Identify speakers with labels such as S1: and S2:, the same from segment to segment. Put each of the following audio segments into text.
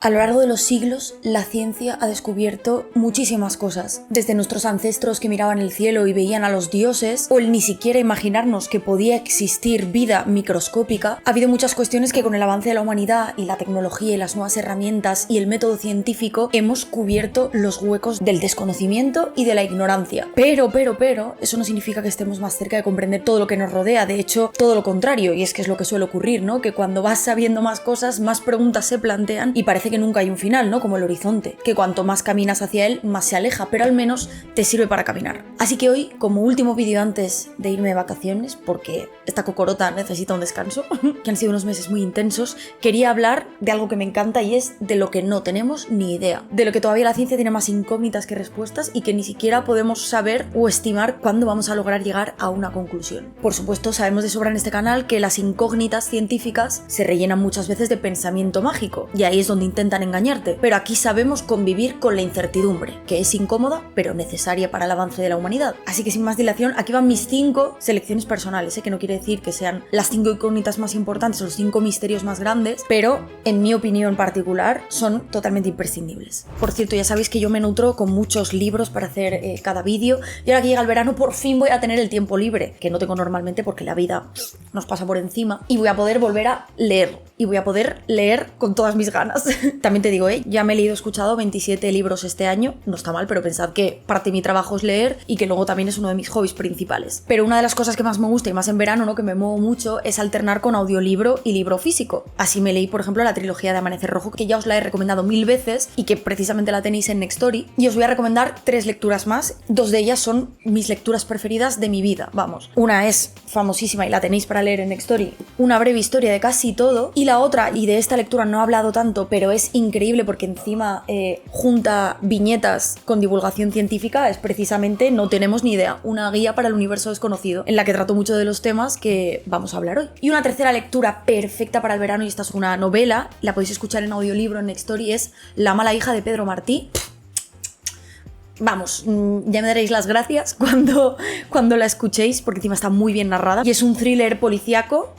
S1: A lo largo de los siglos, la ciencia ha descubierto muchísimas cosas. Desde nuestros ancestros que miraban el cielo y veían a los dioses, o el ni siquiera imaginarnos que podía existir vida microscópica, ha habido muchas cuestiones que con el avance de la humanidad y la tecnología y las nuevas herramientas y el método científico hemos cubierto los huecos del desconocimiento y de la ignorancia. Pero, eso no significa que estemos más cerca de comprender todo lo que nos rodea. De hecho, todo lo contrario, y es que es lo que suele ocurrir, ¿no? Que cuando vas sabiendo más cosas, más preguntas se plantean y parece que nunca hay un final, ¿no? Como el horizonte, que cuanto más caminas hacia él, más se aleja, pero al menos te sirve para caminar. Así que hoy, como último vídeo antes de irme de vacaciones, porque esta cocorota necesita un descanso, que han sido unos meses muy intensos, quería hablar de algo que me encanta y es de lo que no tenemos ni idea, de lo que todavía la ciencia tiene más incógnitas que respuestas y que ni siquiera podemos saber o estimar cuándo vamos a lograr llegar a una conclusión. Por supuesto, sabemos de sobra en este canal que las incógnitas científicas se rellenan muchas veces de pensamiento mágico, y ahí es donde intentan engañarte, pero aquí sabemos convivir con la incertidumbre, que es incómoda pero necesaria para el avance de la humanidad. Así que sin más dilación, aquí van mis 5 selecciones personales, que no quiere decir que sean las 5 incógnitas más importantes o los 5 misterios más grandes, pero en mi opinión particular son totalmente imprescindibles. Por cierto, ya sabéis que yo me nutro con muchos libros para hacer cada vídeo, y ahora que llega el verano por fin voy a tener el tiempo libre, que no tengo normalmente porque la vida nos pasa por encima, y voy a poder volver a leer, y voy a poder leer con todas mis ganas. También te digo, ya me he leído, escuchado 27 libros este año, no está mal, pero pensad que parte de mi trabajo es leer y que luego también es uno de mis hobbies principales. Pero una de las cosas que más me gusta, y más en verano, ¿no?, que me muevo mucho, es alternar con audiolibro y libro físico. Así me leí, por ejemplo, la trilogía de Amanecer Rojo, que ya os la he recomendado 1000 veces y que precisamente la tenéis en Nextory, y os voy a recomendar 3 lecturas más. 2 de ellas son mis lecturas preferidas de mi vida, vamos. Una es famosísima y la tenéis para leer en Nextory, Una breve historia de casi todo, y la otra, y de esta lectura no he hablado tanto, pero es increíble porque encima junta viñetas con divulgación científica, es precisamente No tenemos ni idea, una guía para el universo desconocido, en la que trato mucho de los temas que vamos a hablar hoy. Y una tercera lectura perfecta para el verano, y esta es una novela, la podéis escuchar en audiolibro en Nextory, es La mala hija de Pedro Martí. Vamos, ya me daréis las gracias cuando la escuchéis, porque encima está muy bien narrada. Y es un thriller policíaco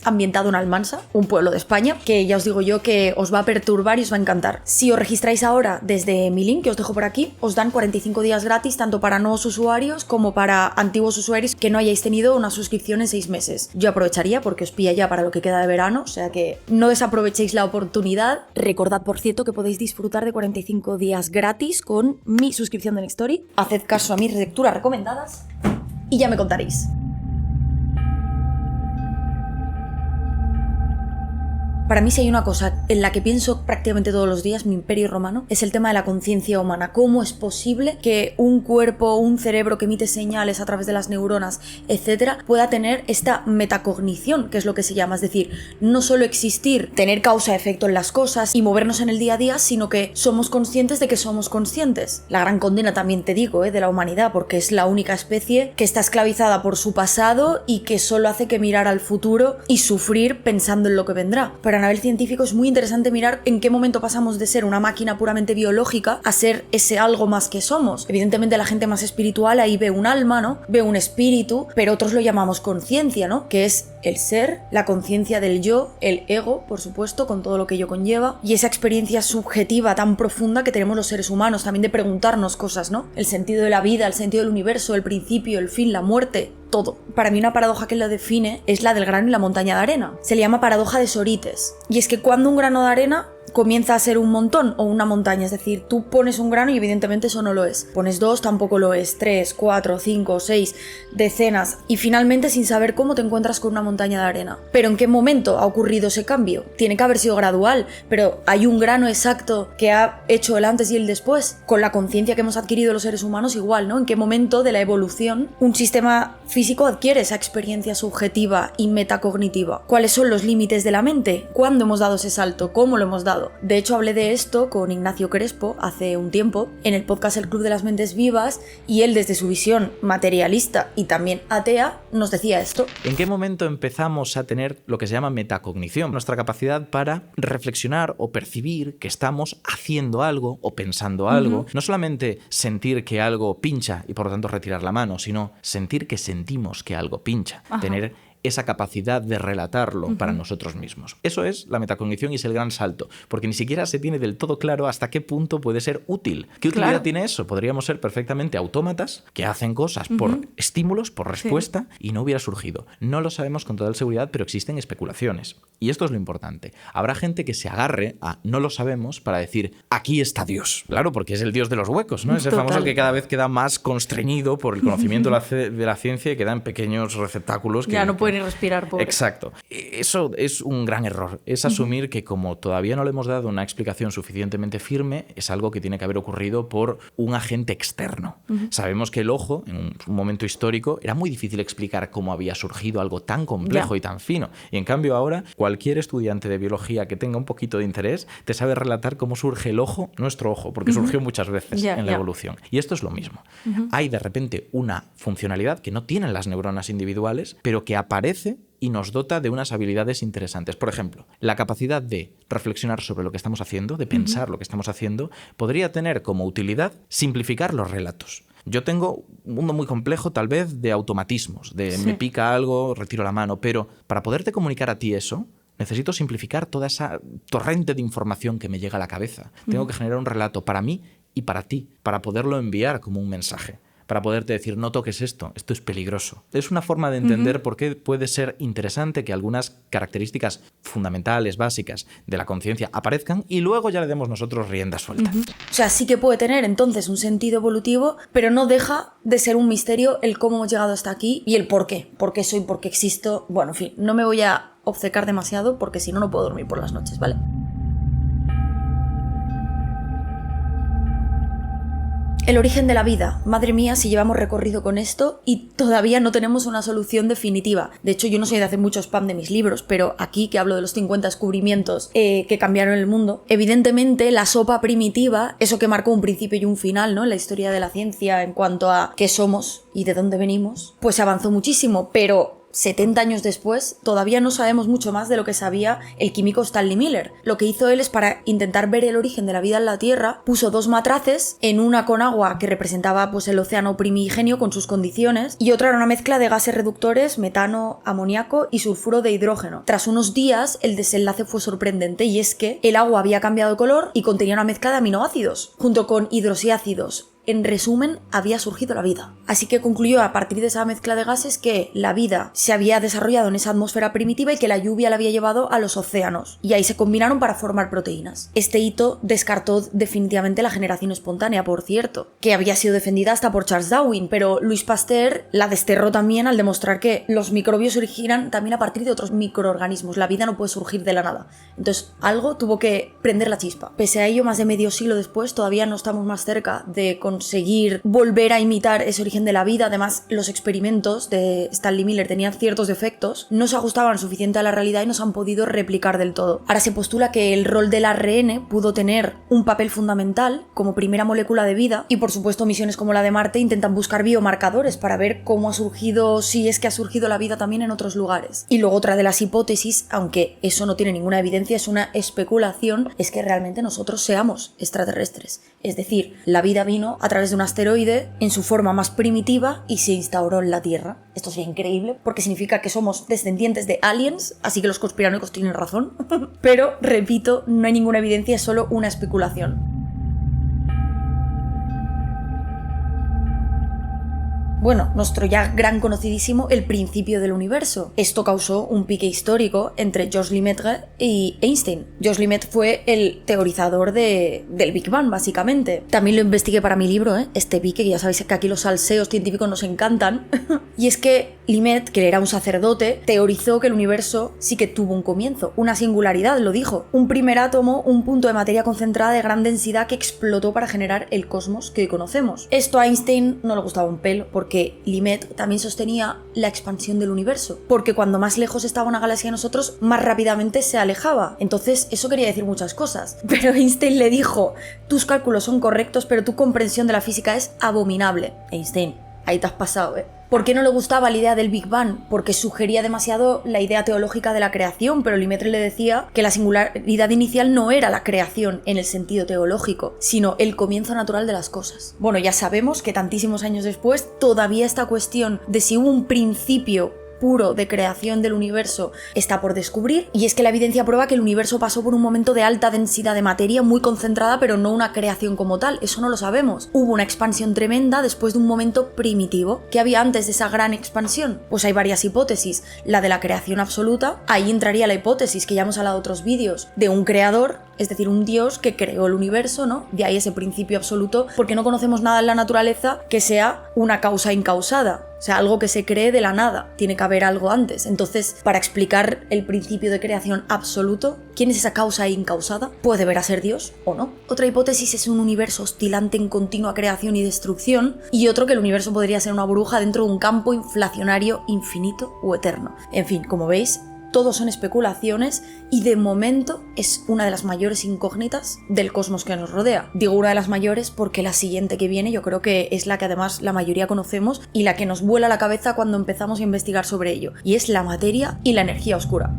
S1: ambientado en Almansa, un pueblo de España, que ya os digo yo que os va a perturbar y os va a encantar. Si os registráis ahora desde mi link, que os dejo por aquí, os dan 45 días gratis, tanto para nuevos usuarios como para antiguos usuarios que no hayáis tenido una suscripción en 6 meses. Yo aprovecharía porque os pilla ya para lo que queda de verano, o sea que no desaprovechéis la oportunidad. Recordad, por cierto, que podéis disfrutar de 45 días gratis con mi suscripción de Nextory. Haced caso a mis lecturas recomendadas y ya me contaréis. Para mí, si hay una cosa en la que pienso prácticamente todos los días, mi imperio romano, es el tema de la conciencia humana. ¿Cómo es posible que un cuerpo, un cerebro que emite señales a través de las neuronas, etcétera, pueda tener esta metacognición, que es lo que se llama? Es decir, no solo existir, tener causa-efecto en las cosas y movernos en el día a día, sino que somos conscientes de que somos conscientes. La gran condena, también te digo, de la humanidad, porque es la única especie que está esclavizada por su pasado y que solo hace que mirar al futuro y sufrir pensando en lo que vendrá. Pero a nivel científico es muy interesante mirar en qué momento pasamos de ser una máquina puramente biológica a ser ese algo más que somos. Evidentemente la gente más espiritual ahí ve un alma, ¿no? Ve un espíritu, pero otros lo llamamos conciencia, ¿no? Que es el ser, la conciencia del yo, el ego, por supuesto, con todo lo que ello conlleva, y esa experiencia subjetiva tan profunda que tenemos los seres humanos, también de preguntarnos cosas, ¿no? El sentido de la vida, el sentido del universo, el principio, el fin, la muerte, todo. Para mí una paradoja que lo define es la del grano y la montaña de arena. Se le llama paradoja de Sorites. Y es que cuando un grano de arena comienza a ser un montón o una montaña, es decir, tú pones un grano y evidentemente eso no lo es. Pones 2, tampoco lo es. 3, 4, 5, 6, decenas. Y finalmente, sin saber cómo, te encuentras con una montaña de arena. ¿Pero en qué momento ha ocurrido ese cambio? Tiene que haber sido gradual, pero ¿hay un grano exacto que ha hecho el antes y el después? Con la conciencia que hemos adquirido los seres humanos igual, ¿no? ¿En qué momento de la evolución un sistema físico adquiere esa experiencia subjetiva y metacognitiva? ¿Cuáles son los límites de la mente? ¿Cuándo hemos dado ese salto? ¿Cómo lo hemos dado? De hecho, hablé de esto con Ignacio Crespo hace un tiempo en el podcast El Club de las Mentes Vivas, y él, desde su visión materialista y también atea, nos decía esto.
S2: ¿En qué momento empezamos a tener lo que se llama metacognición? Nuestra capacidad para reflexionar o percibir que estamos haciendo algo o pensando algo. No solamente sentir que algo pincha y por lo tanto retirar la mano, sino sentir que sentimos que algo pincha. Tener esa capacidad de relatarlo para nosotros mismos. Eso es la metacognición y es el gran salto, porque ni siquiera se tiene del todo claro hasta qué punto puede ser útil. ¿Qué utilidad tiene eso? Podríamos ser perfectamente autómatas que hacen cosas por estímulos, por respuesta, y no hubiera surgido. No lo sabemos con total seguridad, pero existen especulaciones. Y esto es lo importante. Habrá gente que se agarre a no lo sabemos para decir, aquí está Dios. Claro, porque es el Dios de los huecos, ¿no? Es el famoso que cada vez queda más constreñido por el conocimiento de la ciencia y queda en pequeños receptáculos.
S1: Ya no puede ni respirar, pobre.
S2: Exacto. Eso es un gran error. Es asumir que como todavía no le hemos dado una explicación suficientemente firme, es algo que tiene que haber ocurrido por un agente externo. Sabemos que el ojo, en un momento histórico, era muy difícil explicar cómo había surgido algo tan complejo y tan fino. Y en cambio ahora, cualquier estudiante de biología que tenga un poquito de interés te sabe relatar cómo surge el ojo, nuestro ojo, porque surgió muchas veces en la evolución. Y esto es lo mismo. Hay de repente una funcionalidad que no tienen las neuronas individuales, pero que aparece y nos dota de unas habilidades interesantes. Por ejemplo, la capacidad de reflexionar sobre lo que estamos haciendo, de pensar lo que estamos haciendo, podría tener como utilidad simplificar los relatos. Yo tengo un mundo muy complejo, tal vez, de automatismos, de me pica algo, retiro la mano, pero para poderte comunicar a ti eso, necesito simplificar toda esa torrente de información que me llega a la cabeza. Tengo que generar un relato para mí y para ti, para poderlo enviar como un mensaje, para poderte decir, no toques esto es peligroso. Es una forma de entender por qué puede ser interesante que algunas características fundamentales, básicas de la conciencia aparezcan y luego ya le demos nosotros rienda suelta.
S1: O sea, sí que puede tener entonces un sentido evolutivo, pero no deja de ser un misterio el cómo hemos llegado hasta aquí y el por qué. ¿Por qué soy? ¿Por qué existo? Bueno, en fin, no me voy a obcecar demasiado porque si no, no puedo dormir por las noches, ¿vale? El origen de la vida. Madre mía, si llevamos recorrido con esto y todavía no tenemos una solución definitiva. De hecho, yo no soy de hacer mucho spam de mis libros, pero aquí que hablo de los 50 descubrimientos que cambiaron el mundo, evidentemente la sopa primitiva, eso que marcó un principio y un final, ¿no?, en la historia de la ciencia en cuanto a qué somos y de dónde venimos, pues avanzó muchísimo, pero 70 años después, todavía no sabemos mucho más de lo que sabía el químico Stanley Miller. Lo que hizo él es, para intentar ver el origen de la vida en la Tierra, puso 2 matraces, en una con agua que representaba pues el océano primigenio con sus condiciones, y otra era una mezcla de gases reductores, metano, amoníaco y sulfuro de hidrógeno. Tras unos días, el desenlace fue sorprendente, y es que el agua había cambiado de color y contenía una mezcla de aminoácidos, junto con hidroxiácidos. En resumen, había surgido la vida. Así que concluyó a partir de esa mezcla de gases que la vida se había desarrollado en esa atmósfera primitiva y que la lluvia la había llevado a los océanos. Y ahí se combinaron para formar proteínas. Este hito descartó definitivamente la generación espontánea, por cierto, que había sido defendida hasta por Charles Darwin, pero Louis Pasteur la desterró también al demostrar que los microbios se originan también a partir de otros microorganismos. La vida no puede surgir de la nada. Entonces, algo tuvo que prender la chispa. Pese a ello, más de medio siglo después, todavía no estamos más cerca de conseguir volver a imitar ese origen de la vida. Además, los experimentos de Stanley Miller tenían ciertos defectos, no se ajustaban suficiente a la realidad y no se han podido replicar del todo. Ahora se postula que el rol del ARN pudo tener un papel fundamental como primera molécula de vida, y por supuesto misiones como la de Marte intentan buscar biomarcadores para ver cómo ha surgido, si es que ha surgido la vida también en otros lugares. Y luego otra de las hipótesis, aunque eso no tiene ninguna evidencia, es una especulación, es que realmente nosotros seamos extraterrestres. Es decir, la vida vino a través de un asteroide en su forma más primitiva y se instauró en la Tierra. Esto sería increíble porque significa que somos descendientes de aliens, así que los conspiranoicos tienen razón. Pero, repito, no hay ninguna evidencia, es solo una especulación. Bueno, nuestro ya gran conocidísimo El principio del universo. Esto causó un pique histórico entre Georges Lemaitre y Einstein. Georges Lemaitre fue el teorizador del Big Bang, básicamente. También lo investigué para mi libro, este pique, que ya sabéis que aquí los salseos científicos nos encantan. Y es que Lemaitre, que era un sacerdote, teorizó que el universo sí que tuvo un comienzo, una singularidad, lo dijo. Un primer átomo, un punto de materia concentrada de gran densidad que explotó para generar el cosmos que hoy conocemos. Esto a Einstein no le gustaba un pelo, porque Lemaitre también sostenía la expansión del universo, porque cuando más lejos estaba una galaxia de nosotros, más rápidamente se alejaba. Entonces eso quería decir muchas cosas. Pero Einstein le dijo: tus cálculos son correctos, pero tu comprensión de la física es abominable. Einstein, ahí te has pasado, ¿eh? ¿Por qué no le gustaba la idea del Big Bang? Porque sugería demasiado la idea teológica de la creación, pero Lemaitre le decía que la singularidad inicial no era la creación en el sentido teológico, sino el comienzo natural de las cosas. Bueno, ya sabemos que tantísimos años después, todavía esta cuestión de si hubo un principio puro de creación del universo está por descubrir, y es que la evidencia prueba que el universo pasó por un momento de alta densidad de materia muy concentrada, pero no una creación como tal, eso no lo sabemos. Hubo una expansión tremenda después de un momento primitivo. ¿Qué había antes de esa gran expansión? Pues hay varias hipótesis. La de la creación absoluta, ahí entraría la hipótesis que ya hemos hablado en otros vídeos, de un creador, es decir, un dios que creó el universo, ¿no? De ahí ese principio absoluto, porque no conocemos nada en la naturaleza que sea una causa incausada. O sea, algo que se cree de la nada. Tiene que haber algo antes. Entonces, para explicar el principio de creación absoluto, ¿quién es esa causa incausada? ¿Puede ver a ser Dios o no? Otra hipótesis es un universo oscilante en continua creación y destrucción, y otro que el universo podría ser una burbuja dentro de un campo inflacionario infinito o eterno. En fin, como veis, todos son especulaciones y de momento es una de las mayores incógnitas del cosmos que nos rodea. Digo una de las mayores porque la siguiente que viene yo creo que es la que además la mayoría conocemos y la que nos vuela la cabeza cuando empezamos a investigar sobre ello, y es la materia y la energía oscura.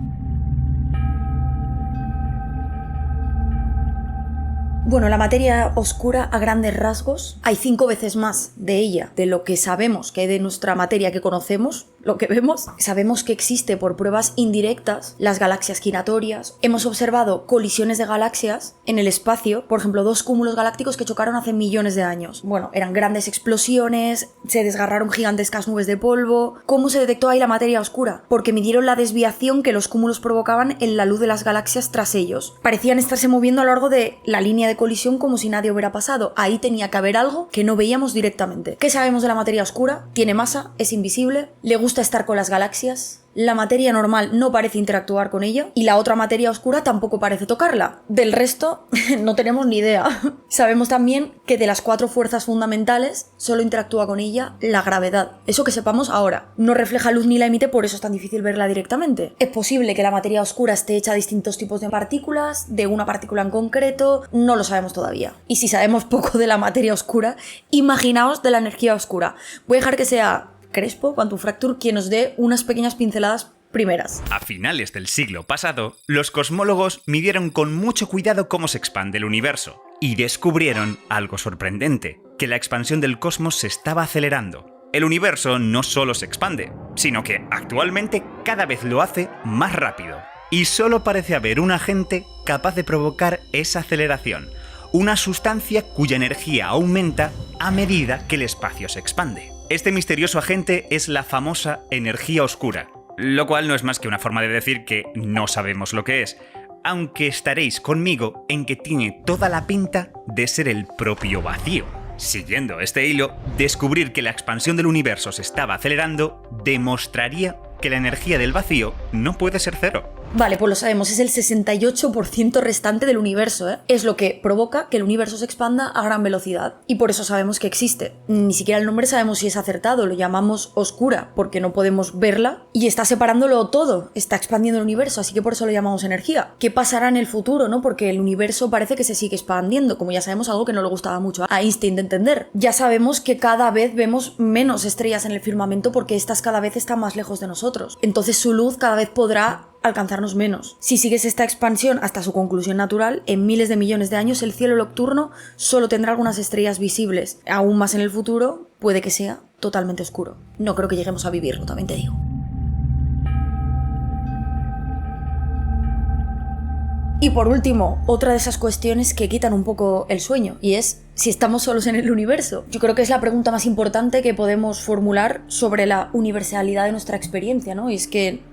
S1: Bueno, la materia oscura a grandes rasgos, hay 5 veces más de ella de lo que sabemos que hay de nuestra materia que conocemos, lo que vemos. Sabemos que existe por pruebas indirectas las galaxias giratorias. Hemos observado colisiones de galaxias en el espacio, por ejemplo, 2 cúmulos galácticos que chocaron hace millones de años. Bueno, eran grandes explosiones, se desgarraron gigantescas nubes de polvo. ¿Cómo se detectó ahí la materia oscura? Porque midieron la desviación que los cúmulos provocaban en la luz de las galaxias tras ellos. Parecían estarse moviendo a lo largo de la línea de colisión como si nadie hubiera pasado. Ahí tenía que haber algo que no veíamos directamente. ¿Qué sabemos de la materia oscura? Tiene masa, es invisible, le gusta estar con las galaxias. La materia normal no parece interactuar con ella y la otra materia oscura tampoco parece tocarla. Del resto no tenemos ni idea. Sabemos también que de las 4 fuerzas fundamentales solo interactúa con ella la gravedad. Eso que sepamos ahora. No refleja luz ni la emite, por eso es tan difícil verla directamente. Es posible que la materia oscura esté hecha de distintos tipos de partículas, de una partícula en concreto, no lo sabemos todavía. Y si sabemos poco de la materia oscura, imaginaos de la energía oscura. Voy a dejar que sea Crespo, Quantum Fracture, quien nos dé unas pequeñas pinceladas primeras.
S3: A finales del siglo pasado, los cosmólogos midieron con mucho cuidado cómo se expande el universo y descubrieron algo sorprendente, que la expansión del cosmos se estaba acelerando. El universo no solo se expande, sino que actualmente cada vez lo hace más rápido. Y solo parece haber un agente capaz de provocar esa aceleración, una sustancia cuya energía aumenta a medida que el espacio se expande. Este misterioso agente es la famosa energía oscura, lo cual no es más que una forma de decir que no sabemos lo que es, aunque estaréis conmigo en que tiene toda la pinta de ser el propio vacío. Siguiendo este hilo, descubrir que la expansión del universo se estaba acelerando demostraría que la energía del vacío no puede ser cero.
S1: Vale, pues lo sabemos, es el 68% restante del universo, ¿eh? Es lo que provoca que el universo se expanda a gran velocidad. Y por eso sabemos que existe. Ni siquiera el nombre sabemos si es acertado, lo llamamos oscura, porque no podemos verla y está separándolo todo, está expandiendo el universo, así que por eso lo llamamos energía. ¿Qué pasará en el futuro, no? Porque el universo parece que se sigue expandiendo, como ya sabemos, algo que no le gustaba mucho a Einstein de entender. Ya sabemos que cada vez vemos menos estrellas en el firmamento porque estas cada vez están más lejos de nosotros. Entonces su luz cada vez podrá alcanzarnos menos. Si sigues esta expansión hasta su conclusión natural, en miles de millones de años el cielo nocturno solo tendrá algunas estrellas visibles. Aún más en el futuro puede que sea totalmente oscuro. No creo que lleguemos a vivirlo, también te digo. Y por último, otra de esas cuestiones que quitan un poco el sueño, y es si estamos solos en el universo. Yo creo que es la pregunta más importante que podemos formular sobre la universalidad de nuestra experiencia, ¿no? Y es que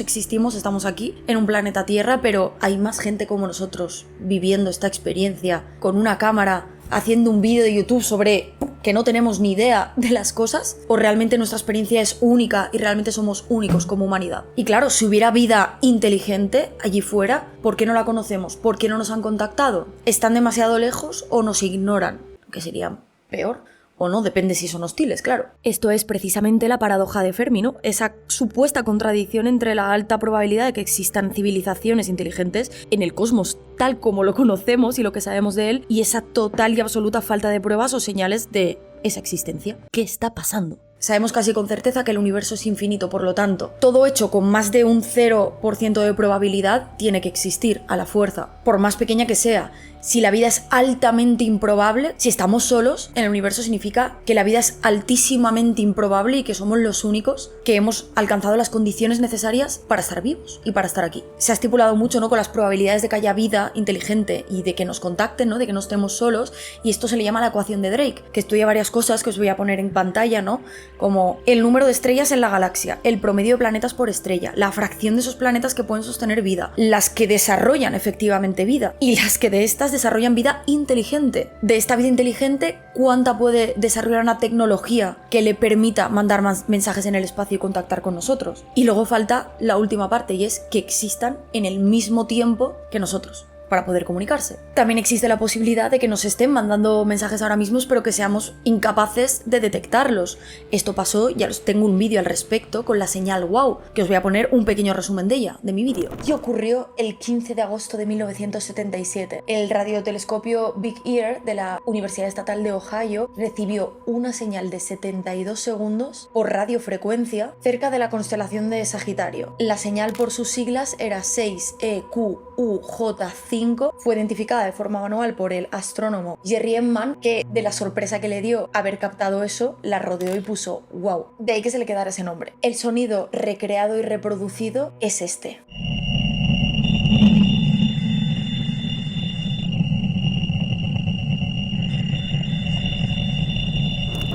S1: existimos, estamos aquí, en un planeta Tierra, pero hay más gente como nosotros viviendo esta experiencia, con una cámara, haciendo un vídeo de YouTube sobre que no tenemos ni idea de las cosas, o realmente nuestra experiencia es única y realmente somos únicos como humanidad. Y claro, si hubiera vida inteligente allí fuera, ¿por qué no la conocemos? ¿Por qué no nos han contactado? ¿Están demasiado lejos o nos ignoran? Que sería peor. O no, depende si son hostiles, claro. Esto es precisamente la paradoja de Fermi, ¿no? Esa supuesta contradicción entre la alta probabilidad de que existan civilizaciones inteligentes en el cosmos tal como lo conocemos y lo que sabemos de él, y esa total y absoluta falta de pruebas o señales de esa existencia. ¿Qué está pasando? Sabemos casi con certeza que el universo es infinito, por lo tanto, todo hecho con más de un 0% de probabilidad tiene que existir a la fuerza, por más pequeña que sea. Si la vida es altamente improbable, si estamos solos en el universo, significa que la vida es altísimamente improbable y que somos los únicos que hemos alcanzado las condiciones necesarias para estar vivos y para estar aquí. Se ha estipulado mucho, ¿no?, con las probabilidades de que haya vida inteligente y de que nos contacten, ¿no?, de que no estemos solos, y esto se le llama la ecuación de Drake, que estudia varias cosas que os voy a poner en pantalla, ¿no?, como el número de estrellas en la galaxia, el promedio de planetas por estrella, la fracción de esos planetas que pueden sostener vida, las que desarrollan efectivamente vida y las que de estas desarrollan vida inteligente. De esta vida inteligente, ¿cuánta puede desarrollar una tecnología que le permita mandar más mensajes en el espacio y contactar con nosotros? Y luego falta la última parte, y es que existan en el mismo tiempo que nosotros para poder comunicarse. También existe la posibilidad de que nos estén mandando mensajes ahora mismos, pero que seamos incapaces de detectarlos. Esto pasó, ya os tengo un vídeo al respecto, con la señal WOW, que os voy a poner un pequeño resumen de ella, de mi vídeo. Y ocurrió el 15 de agosto de 1977. El radiotelescopio Big Ear de la Universidad Estatal de Ohio recibió una señal de 72 segundos por radiofrecuencia cerca de la constelación de Sagitario. La señal, por sus siglas, era 6EQUJ5. Fue identificada de forma manual por el astrónomo Jerry Ehman, que de la sorpresa que le dio haber captado eso, la rodeó y puso wow. De ahí que se le quedara ese nombre. El sonido recreado y reproducido es este.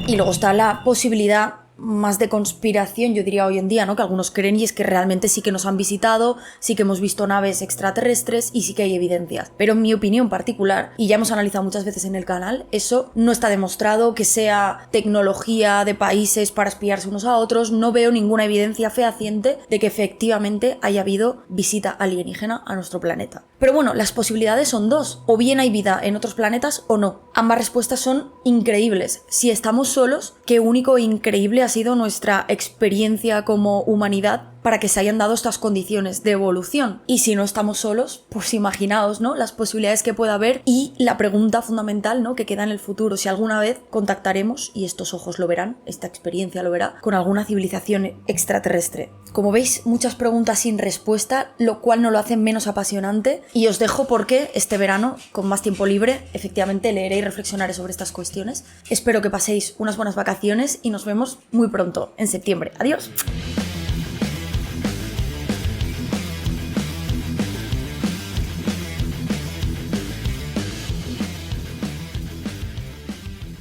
S1: Y luego está la posibilidad más de conspiración, yo diría hoy en día, ¿no?, que algunos creen, y es que realmente sí que nos han visitado, sí que hemos visto naves extraterrestres y sí que hay evidencias. Pero en mi opinión particular, y ya hemos analizado muchas veces en el canal, eso no está demostrado que sea tecnología de países para espiarse unos a otros. No veo ninguna evidencia fehaciente de que efectivamente haya habido visita alienígena a nuestro planeta. Pero bueno, las posibilidades son dos: o bien hay vida en otros planetas o no. Ambas respuestas son increíbles. Si estamos solos, qué único e increíble ha sido nuestra experiencia como humanidad para que se hayan dado estas condiciones de evolución. Y si no estamos solos, pues imaginaos, ¿no?, las posibilidades que pueda haber, y la pregunta fundamental, ¿no?, que queda en el futuro: si alguna vez contactaremos, y estos ojos lo verán, esta experiencia lo verá, con alguna civilización extraterrestre. Como veis, muchas preguntas sin respuesta, lo cual no lo hace menos apasionante, y os dejo porque este verano, con más tiempo libre, efectivamente leeré y reflexionaré sobre estas cuestiones. Espero que paséis unas buenas vacaciones y nos vemos muy pronto, en septiembre. Adiós.